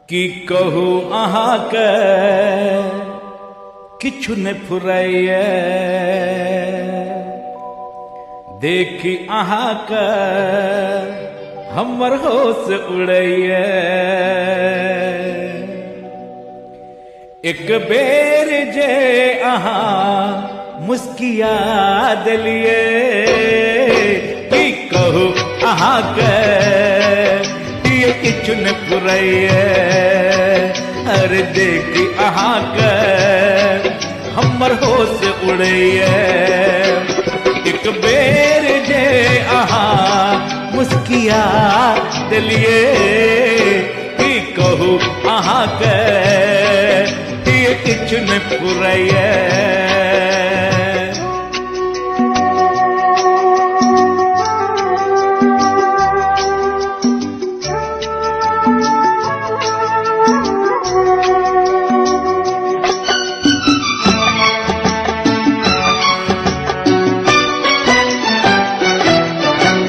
कि कहू अहाँ के किछु ने फुराइए देखी अहाँ के हमर होश उड़ैए। एक बेर जे अहाँ मुस्किया दिलिए कि कहू अहाँ के ये किछु न फुराइए। अरे देखी अहाँ के हमर होश उड़ैए। एक बेर जे अहाँ मुस्किया दिलिए कि कहू अहाँ के ये किछु न फुराइए।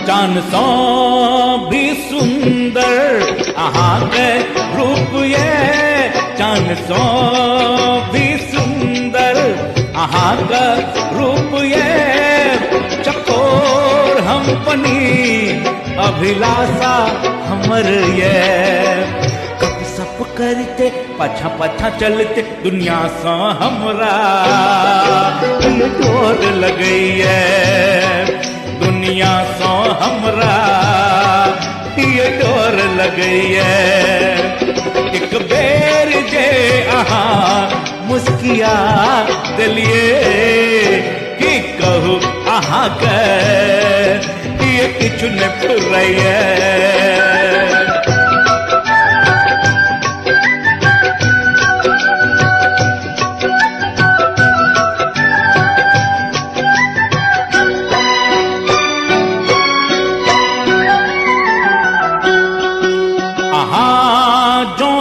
चान सौ भी सुंदर अहाँ के रूप ये, चान सौ भी सुंदर अहाँ का रूप ये। चकोर हम पनी अभिलाषा हमर ये। कब सप करते पाछा पाछा चलते दुनिया सा हमरा डोर लगैए। दुनिया सो हमरा ये डोर लगैए। एक बेर जे अहाँ मुस्किया दिलिए कि कहू अहाँ के ये किछु न फुराइए।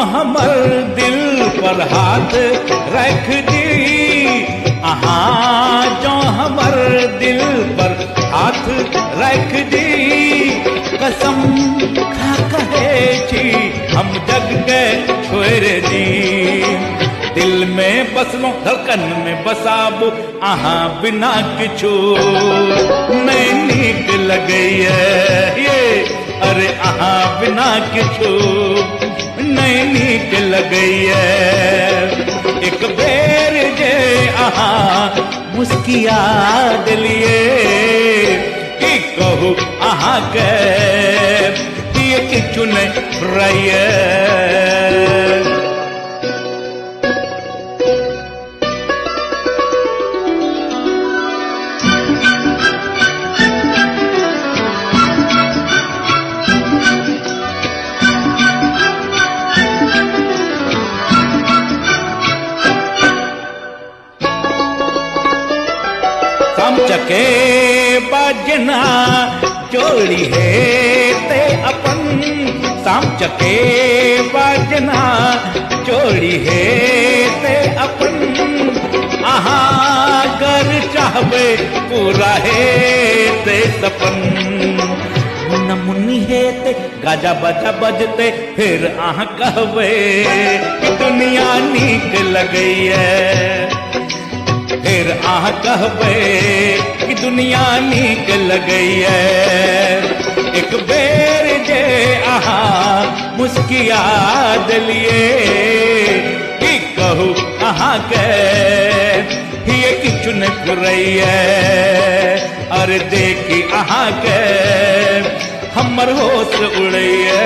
हमर दिल पर हाथ रख दी, अहाँ जो हमर दिल पर हाथ रख दी। कसम खा कहे छी हम जग के छोड़ दी। दिल में बसलो धड़कन में बसाबो अहाँ बिना किछु नहीं नीक लगैए ये। अरे अहाँ बिना किछु नहीं नीक लगैए। एक बेर जे अहाँ मुस्किया दिलिए कि कहू अहाँ के ये किछु नहीं फुराइए। चके बाजना जोड़ी है ते अपन। साम चके बाजना जोड़ी है ते अपन। आहाँ कर चाहबे पूरा है ते सपन। मुन्ना मुन्नी है ते गाजा बजा बजते फिर आहाँ कहबे दुनिया नीक लगैए। फिर आह कहबे कि दुनिया नीक लगैए। एक बेर जे आहा मुस्किया दिलिए कि कहू अहाँ के ये किछु न फुराइए। अरे देखी अहाँ के हमर होश उड़ैए।